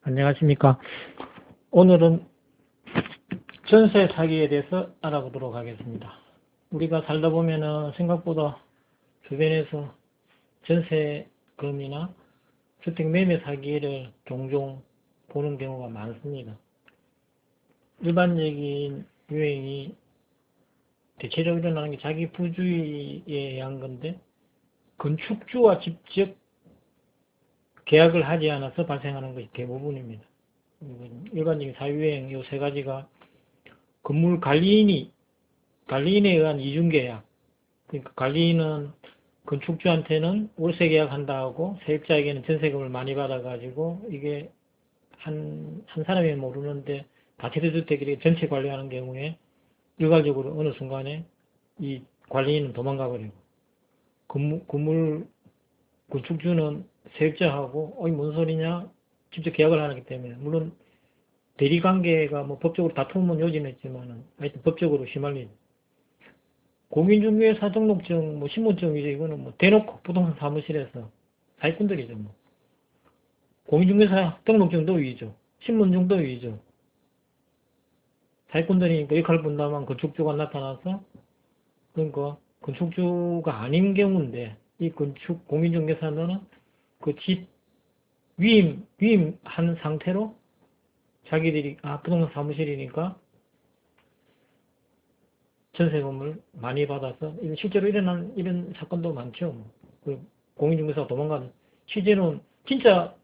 안녕하십니까. 오늘은 전세 사기에 대해서 알아보도록 하겠습니다. 우리가 살다 보면은 생각보다 주변에서 전세금이나 주택 매매 사기를 종종 보는 경우가 많습니다. 일반적인 유행이 대체적으로 일어나는 게 자기 부주의에 의한 건데, 건축주와 직접 계약을 하지 않아서 발생하는 것이 대부분입니다. 일반적인 사유행 이 세 가지가 건물 관리인에 의한 이중계약, 그러니까 관리인은 건축주한테는 월세 계약한다 하고 세입자에게는 전세금을 많이 받아가지고 이게 한 사람이 모르는데 다세대주택이 전체 관리하는 경우에 일괄적으로 어느 순간에 이 관리인은 도망가 버리고, 건축주는 세입자하고 뭔 소리냐 직접 계약을 하기 때문에, 물론 대리관계가 법적으로 다툼은 요지는 있지만은 하여튼 법적으로 휘말리죠. 공인중개사 등록증 신분증이죠. 이거는 대놓고 부동산 사무실에서 사기꾼들이죠. 공인중개사 등록증도 위조, 신분증도 위조. 사기꾼들이니까 역할 분담한 건축주가 나타나서, 그러니까 건축주가 아닌 경우인데 이 공인중개사는 그 집 위임한 상태로 자기들이 부동산 사무실이니까 전세금을 많이 받아서, 실제로 일어난 이런 사건도 많죠. 그 공인중개사가 도망가는, 실제로는 진짜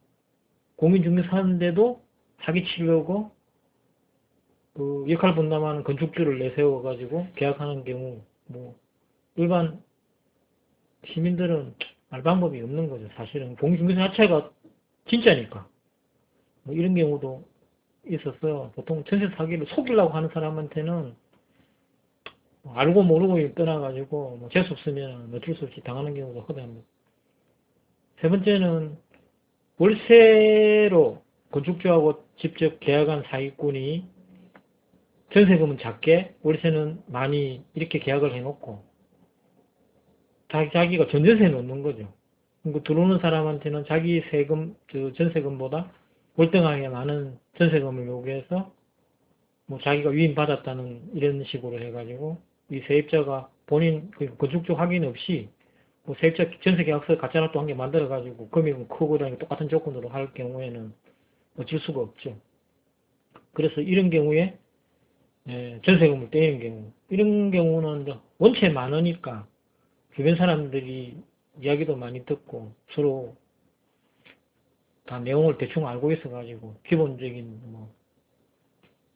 공인중개사인데도 사기치려고 그 역할 분담하는 건축주를 내세워 가지고 계약하는 경우, 일반 시민들은 알 방법이 없는 거죠. 사실은 공인중개사 자체가 진짜니까. 이런 경우도 있어서 보통 전세 사기를 속이려고 하는 사람한테는 알고 모르고 떠나가지고 재수 없으면 어쩔 수 없이 당하는 경우가 허다합니다. 세 번째는 월세로 건축주하고 직접 계약한 사기꾼이 전세금은 작게 월세는 많이 이렇게 계약을 해놓고 자기가 전전세에 놓는 거죠. 그러니까 들어오는 사람한테는 자기 전세금보다 월등하게 많은 전세금을 요구해서 자기가 위임받았다는 이런 식으로 해가지고 이 세입자가 본인 건축주 확인 없이 세입자 전세계약서 가짜놔또 한 개 만들어가지고 금액은 크고 똑같은 조건으로 할 경우에는 어쩔 수가 없죠. 그래서 이런 경우에 전세금을 떼이는 경우, 이런 경우는 원체 많으니까 주변 사람들이 이야기도 많이 듣고 서로 다 내용을 대충 알고 있어가지고 기본적인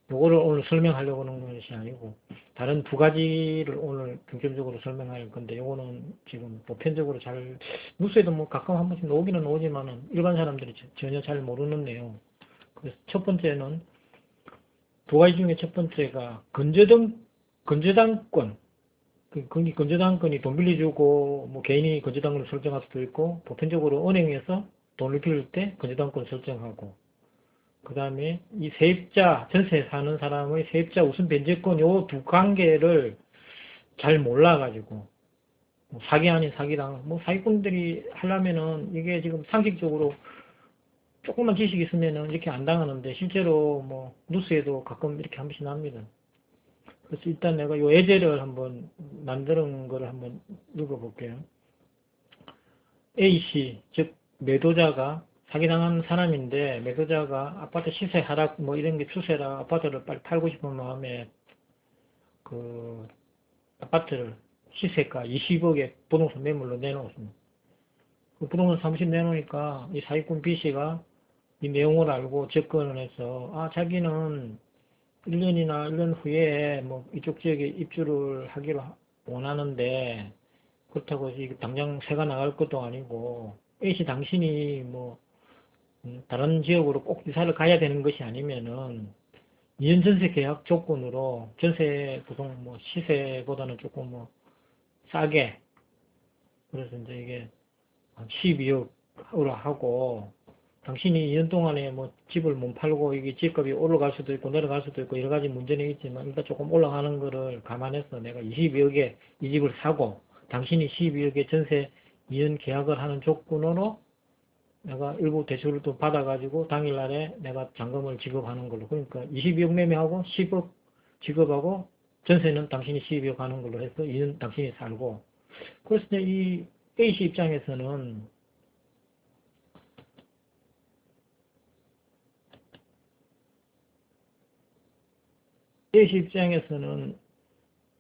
요거를 오늘 설명하려고 하는 것이 아니고 다른 두 가지를 오늘 중점적으로 설명할 건데, 요거는 지금 보편적으로 잘 뉴스에도 가끔 한 번씩 나오기는 나오지만은 일반 사람들이 전혀 잘 모르는 내용. 그래서 첫 번째는 두 가지 중에 첫 번째가 건저당권. 건저당권이 돈 빌려주고 개인이 건저당권을 설정할 수도 있고, 보편적으로 은행에서 돈을 빌릴 때 건저당권을 설정하고, 그 다음에 이 세입자, 전세 사는 사람의 세입자 우선 변제권, 요 두 관계를 잘 몰라가지고 사기 아닌 사기당, 사기꾼들이 하려면은 이게 지금 상식적으로 조금만 지식이 있으면은 이렇게 안 당하는데, 실제로 뉴스에도 가끔 이렇게 한 번씩 납니다. 그래서 일단 내가 요 예제를 한번 만드는 거를 한번 읽어볼게요. A씨, 즉 매도자가 사기당한 사람인데, 매도자가 아파트 시세 하락 이런 게 추세라 아파트를 빨리 팔고 싶은 마음에 그 아파트를 시세가 20억에 부동산 매물로 내놓습니다. 그 부동산 사무실 내놓으니까 이 사기꾼 B씨가 이 내용을 알고 접근을 해서 자기는 1년이나 1년 후에 이쪽 지역에 입주를 하기로 원하는데, 그렇다고 당장 새가 나갈 것도 아니고, A씨 당신이 다른 지역으로 꼭 이사를 가야 되는 것이 아니면은 2년 전세 계약 조건으로 전세 보통 시세보다는 조금 싸게, 그래서 이제 이게 12억으로 하고, 당신이 2년 동안에 집을 못 팔고 이게 집값이 올라갈 수도 있고 내려갈 수도 있고 여러 가지 문제는 있지만, 일단 조금 올라가는 거를 감안해서 내가 22억에 이 집을 사고 당신이 12억에 전세 2년 계약을 하는 조건으로 내가 일부 대출을 또 받아가지고 당일날에 내가 잔금을 지급하는 걸로. 그러니까 22억 매매하고 10억 지급하고 전세는 당신이 12억 하는 걸로 해서 2년 당신이 살고. 그래서 이제 이 A씨 입장에서는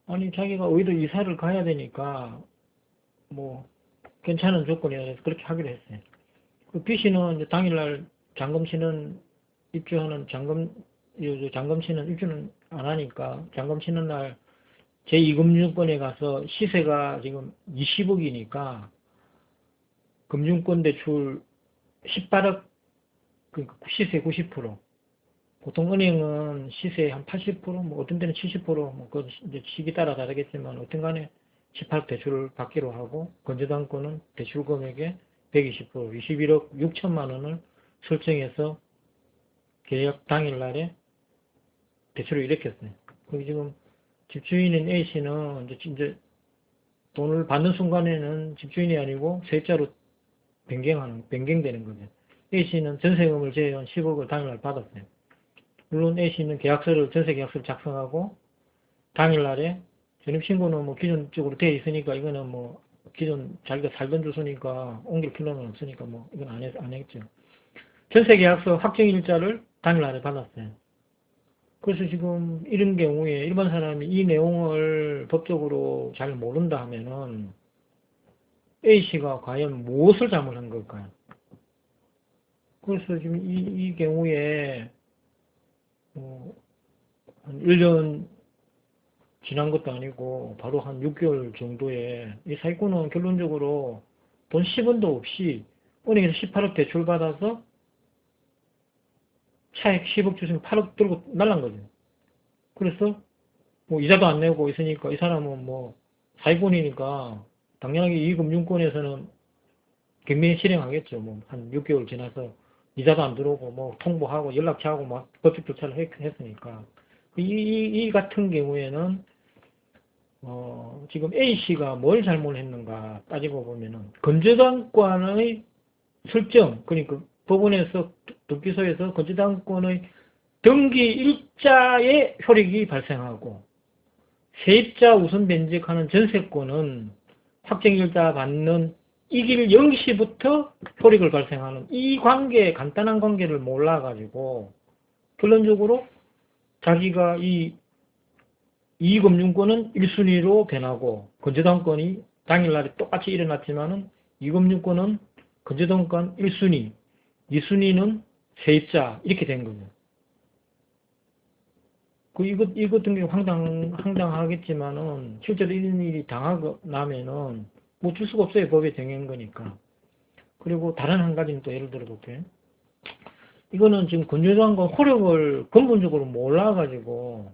아니 자기가 어디도 이사를 가야 되니까 뭐 괜찮은 조건이라서 그렇게 하기로 했어요. 그 B씨는 이제 당일날 잔금 입주하는 잔금 치는 입주는 안 하니까 잔금 치는 날 제2금융권에 가서 시세가 지금 20억이니까 금융권 대출 18억, 그러니까 시세 90%. 보통 은행은 시세 한 80%, 뭐 어떤 데는 70%, 뭐 그 이제 시기 따라 다르겠지만 어떤 간에 18억 대출을 받기로 하고 건재당권은 대출 금액의 120%, 21억 6천만 원을 설정해서 계약 당일날에 대출을 일으켰어요. 거기 지금 집주인인 A씨는 이제 돈을 받는 순간에는 집주인이 아니고 세입자로 변경되는 거죠. A씨는 전세금을 제외한 10억을 당일날 받았어요. 물론 A씨는 전세계약서를 작성하고 당일날에 전입신고는 뭐 기존적으로 되어 있으니까 이거는 뭐 기존 자기가 살던 주소니까 옮길 필요는 없으니까 뭐 이건 안 했죠. 전세계약서 확정일자를 당일날에 받았어요. 그래서 지금 이런 경우에 일반 사람이 이 내용을 법적으로 잘 모른다 하면은 A씨가 과연 무엇을 잘못한 걸까요? 그래서 지금 이 경우에 한 1년 지난 것도 아니고 바로 한 6개월 정도에 이 사기꾼은 결론적으로 돈 10원도 없이 은행에서 18억 대출 받아서 차액 10억 주시면 8억 들고 날란 거죠. 그래서 뭐 이자도 안 내고 있으니까 이 사람은 뭐 사기꾼이니까 당연하게 이 금융권에서는 경매 실행하겠죠. 뭐 한 6개월 지나서 이자도 안 들어오고 뭐 통보하고 연락처하고 막 법적 조차를 했으니까 이 같은 경우에는 지금 A씨가 뭘 잘못했는가 따지고 보면은 건재당권의 설정, 그러니까 법원에서 등기소에서 건재당권의 등기 일자의 효력이 발생하고 세입자 우선 변직하는 전세권은 확정일자 받는 이길 0시부터 효력을 발생하는 이 간단한 관계를 몰라가지고 결론적으로 자기가 이금융권은 1순위로 변하고 건재당권이 당일날에 똑같이 일어났지만은 이금융권은 건재당권 1순위, 2순위는 세입자 이렇게 된 거죠. 이것 같은 경우 황당하겠지만은 실제로 이런 일이 당하고 나면은 뭐 줄 수가 없어요. 법에 정해진 거니까. 그리고 다른 한 가지는 또 예를 들어 볼게요. 이거는 지금 건재당권 효력을 근본적으로 몰라가지고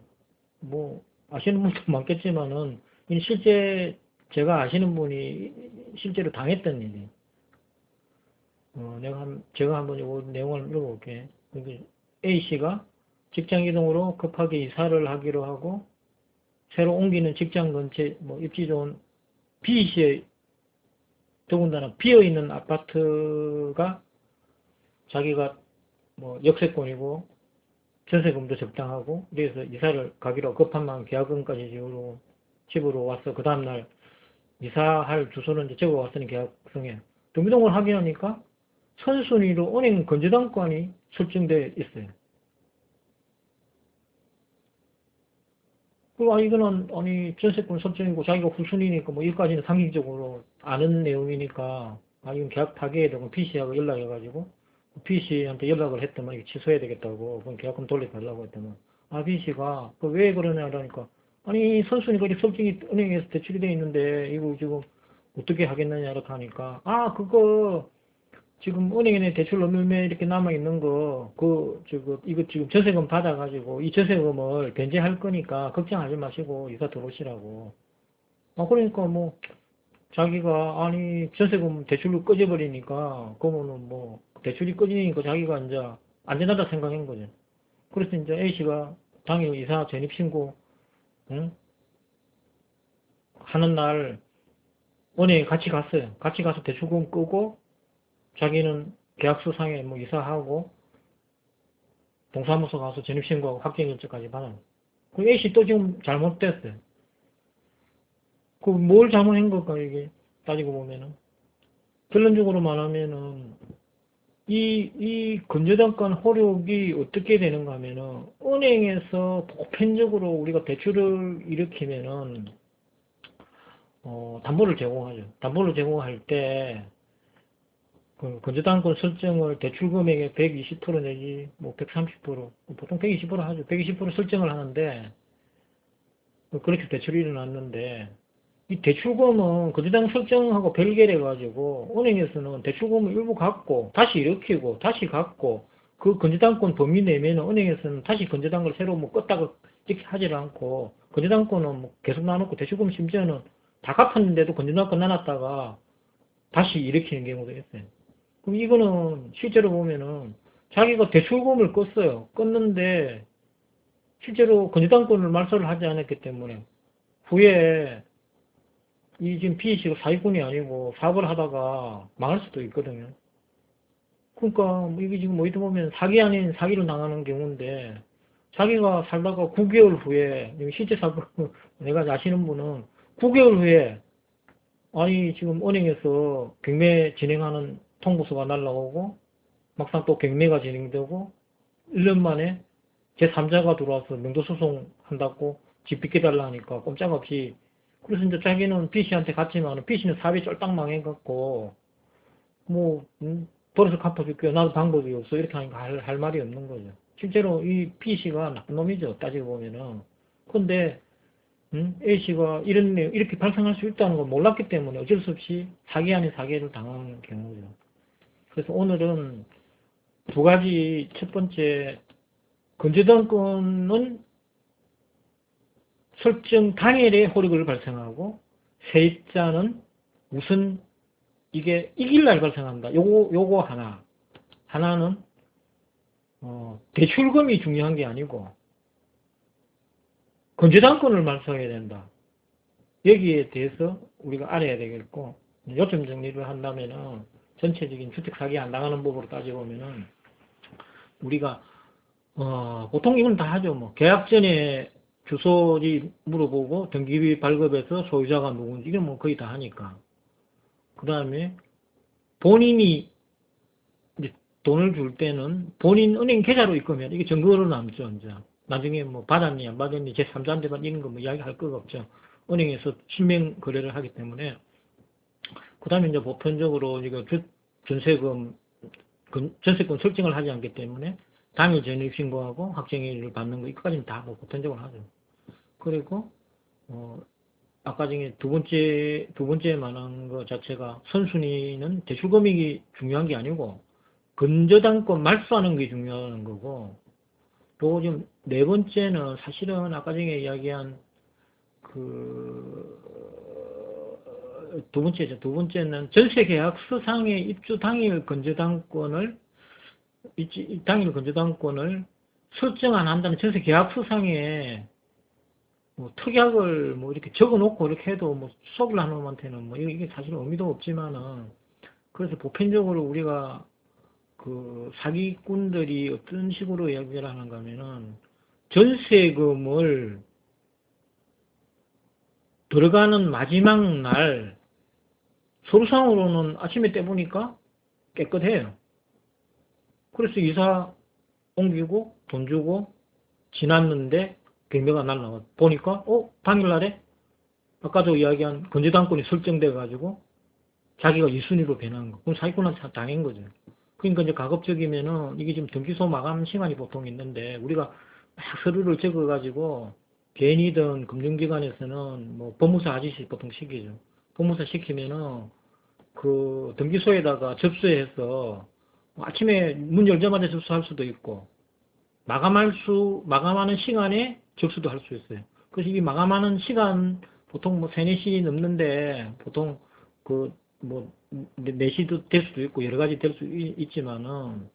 뭐 아시는 분도 많겠지만은 실제 제가 아시는 분이 실제로 당했던 일이. 제가 한번 이 내용을 읽어볼게요. A씨가 직장 이동으로 급하게 이사를 하기로 하고 새로 옮기는 직장 근처에 뭐 입지 좋은 B씨의 더군다나 비어있는 아파트가 자기가 뭐 역세권이고 전세금도 적당하고 그래서 이사를 가기로 급한 마음 계약금까지 지우러 집으로 와서 그 다음날 이사할 주소는 이제 적어 왔으니 계약성에 등기등록을 확인하니까 선순위로 은행 건재당권이 설정되어 있어요. 그리고 이거는 전세권 설정이고 자기가 후순위니까 뭐 여기까지는 상식적으로 아는 내용이니까 이건 계약 파기해야 되고 B씨하고 연락해가지고 B씨한테 연락을 했더만 이거 취소해야 되겠다고 그럼 계약금 돌려달라고 했더만 B씨가 왜 그러냐 그러니까 선순위가 이렇게 설정이 은행에서 대출이 되어 있는데 이거 지금 어떻게 하겠느냐 이렇게 하니까 그거 지금 은행에 대출 얼마 이렇게 남아있는 이거 지금 전세금 받아가지고 이 전세금을 변제할 거니까 걱정하지 마시고 이사 들어오시라고. 그러니까 뭐, 자기가, 전세금 대출로 꺼져버리니까, 그러면은 뭐, 대출이 꺼지니까 자기가 이제 안전하다 생각한 거죠. 그래서 이제 A씨가 당일 이사 전입신고, 응? 하는 날, 은행에 같이 갔어요. 같이 가서 대출금 끄고, 자기는 계약서상에 뭐 이사하고 동사무소 가서 전입신고하고 확정일자까지 받아요. 그 A씨 또 지금 잘못됐어요. 그 뭘 잘못한 걸까 이게 따지고 보면은 결론적으로 말하면은 이 건저당권 효력이 어떻게 되는가 하면은 은행에서 보편적으로 우리가 대출을 일으키면은 담보를 제공하죠. 담보를 제공할 때 그 건저당권 설정을 대출 금액의 120% 내지 뭐 130% 보통 120% 하죠. 120% 설정을 하는데 그렇게 대출이 일어났는데 이 대출금은 건저당 설정하고 별개래 가지고 은행에서는 대출금을 일부 갚고 다시 일으키고 다시 갚고 그 건저당권 범위 내면은 은행에서는 다시 건저당을 새로 뭐 껐다가 이렇게 하지를 않고 건저당권은 뭐 계속 놔놓고 대출금 심지어는 다 갚았는데도 건저당권 놔놨다가 다시 일으키는 경우도 있어요. 그럼 이거는 실제로 보면은 자기가 대출금을 껐어요. 껐는데 실제로 건저당권을 말소를 하지 않았기 때문에 후에 이 지금 B씨가 사기꾼이 아니고 사업을 하다가 망할 수도 있거든요. 그러니까 이게 지금 뭐 이렇게 보면 사기 아닌 사기를 당하는 경우인데 자기가 살다가 9개월 후에 실제 사건 내가 아시는 분은 9개월 후에 아니 지금 은행에서 경매 진행하는 통보서가 날라오고 막상 또 경매가 진행되고 1년 만에 제3자가 들어와서 명도소송 한다고 집 비켜달라 하니까 꼼짝없이 그래서 이제 자기는 B씨한테 갔지만 B씨는 사업이 쫄딱 망해갖고 뭐 벌어서 갚아줄게요. 나도 방법이 없어. 이렇게 하니까 할 말이 없는 거죠. 실제로 이 B씨가 나쁜 놈이죠. 따지고 보면은. 근데 A씨가 이렇게 발생할 수 있다는 걸 몰랐기 때문에 어쩔 수 없이 사기 아닌 사기를 당하는 경우죠. 그래서 오늘은 두 가지, 첫 번째 건저당권은 설정 당일에 효력을 발생하고 세입자는 우선 이게 이길날 발생한다. 요거 하나는 대출금이 중요한 게 아니고 건저당권을 말소해야 된다. 여기에 대해서 우리가 알아야 되겠고 요점 정리를 한다면은 전체적인 주택 사기 안 당하는 법으로 따져보면은 우리가 보통 이건 다 하죠. 뭐 계약 전에 주소지 물어보고 등기비 발급해서 소유자가 누군지 이건 뭐 거의 다 하니까. 그 다음에 본인이 이제 돈을 줄 때는 본인 은행 계좌로 입금해야 이게 증거로 남죠. 이제 나중에 뭐 받았니 안 받았니 제3자한테 받 이런 거 뭐 이야기할 거가 없죠. 은행에서 실명 거래를 하기 때문에. 그 다음에 이제 보편적으로 이거 전세금 설정을 하지 않기 때문에 당일 전입신고하고 확정일을 받는 거 이거까지는 다 뭐 보편적으로 하죠. 그리고 아까 중에 두 번째 말한 거 자체가 선순위는 대출금액이 중요한 게 아니고 건저당권 말소하는 게 중요한 거고 또 지금 네 번째는 사실은 아까 전에 이야기한 두 번째는 전세계약서상의 입주 당일 건저당권을 설정 안 한다는 전세계약서상에 뭐 특약을 뭐 이렇게 적어 놓고 이렇게 해도 뭐 속으려는 놈한테는 뭐 이게 사실 의미도 없지만은 그래서 보편적으로 우리가 그 사기꾼들이 어떤 식으로 이야기를 하는가 하면은 전세금을 들어가는 마지막 날 서류상으로는 아침에 떼보니까 깨끗해요. 그래서 이사 옮기고 돈 주고 지났는데 경매가 날라와 보니까 당일날에 아까도 이야기한 건저당권이 설정돼 가지고 자기가 2순위로 변한 거. 그럼 사기꾼한테 당한 거죠. 그러니까 이제 가급적이면은 이게 지금 등기소 마감 시간이 보통 있는데 우리가 막 서류를 적어 가지고 개인이든 금융기관에서는 뭐 법무사 아저씨 보통 시키죠. 법무사 시키면은 그 등기소에다가 접수해서 아침에 문 열자마자 접수할 수도 있고 마감하는 시간에 접수도 할 수 있어요. 그래서 이 마감하는 시간 보통 뭐 3, 4시 넘는데 보통 뭐 4시도 될 수도 있고 여러 가지 될 수 있지만은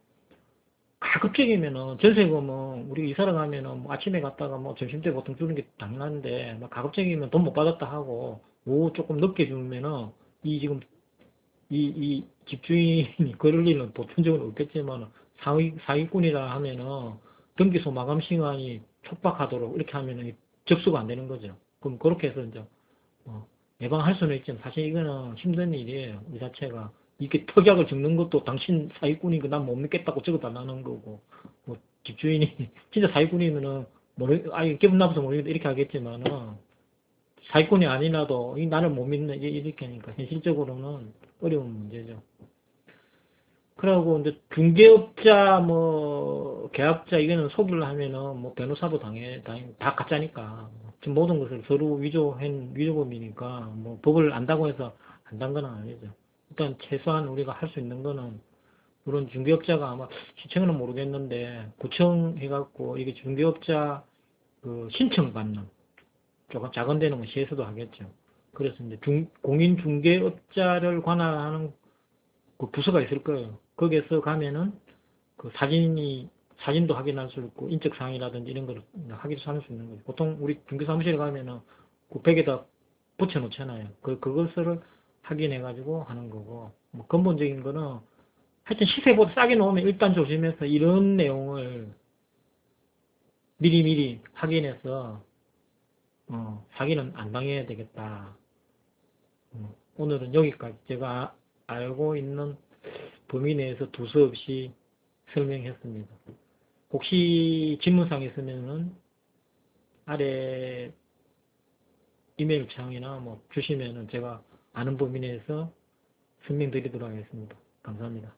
가급적이면은 전세금은 우리 이사를 가면은 뭐 아침에 갔다가 뭐 점심때 보통 주는 게 당연한데 가급적이면 돈 못 받았다 하고 오후 조금 늦게 주면은 이 지금 이 집주인이 그럴 일은 보편적으로 없겠지만 사기꾼이라 하면은 등기소 마감 시간이 촉박하도록 이렇게 하면은 접수가 안 되는 거죠. 그럼 그렇게 해서 이제 예방할 수는 있지만 사실 이거는 힘든 일이에요. 이 자체가 이게 특약을 적는 것도 당신 사기꾼이고 난 못 믿겠다고 적어달라는 거고 뭐 집주인이 진짜 사기꾼이면은 아예 기분 나빠서 모르겠다 이렇게 하겠지만은 사기꾼이 아니라도 이 나를 못 믿는 이렇게 하니까 현실적으로는 어려운 문제죠. 그러고 이제 중개업자 뭐 계약자 이거는 속이려 하면은 뭐 변호사도 다 가짜니까 지금 모든 것을 서로 위조범이니까 뭐 법을 안다고 해서 안단 건 아니죠. 일단 최소한 우리가 할 수 있는 거는 물론 중개업자가 아마 시청은 모르겠는데 구청 해갖고 이게 중개업자 그 신청 받는 조금 작은 데는 뭐 시에서도 하겠죠. 그래서 이제 공인중개업자를 관할하는 그 부서가 있을 거예요. 거기에서 가면은 그 사진도 확인할 수 있고 인적사항이라든지 이런 걸 확인할 수 있는 거죠. 보통 우리 중개사무실에 가면은 그 벽에다 붙여 놓잖아요. 그것을 확인해 가지고 하는 거고 뭐 근본적인 거는 하여튼 시세보다 싸게 놓으면 일단 조심해서 이런 내용을 미리미리 확인해서 사기는 안 당해야 되겠다. 오늘은 여기까지 제가 알고 있는 범위 내에서 두서없이 설명했습니다. 혹시 질문사항 있으면은 아래 이메일 창이나 뭐 주시면은 제가 아는 범위 내에서 설명드리도록 하겠습니다. 감사합니다.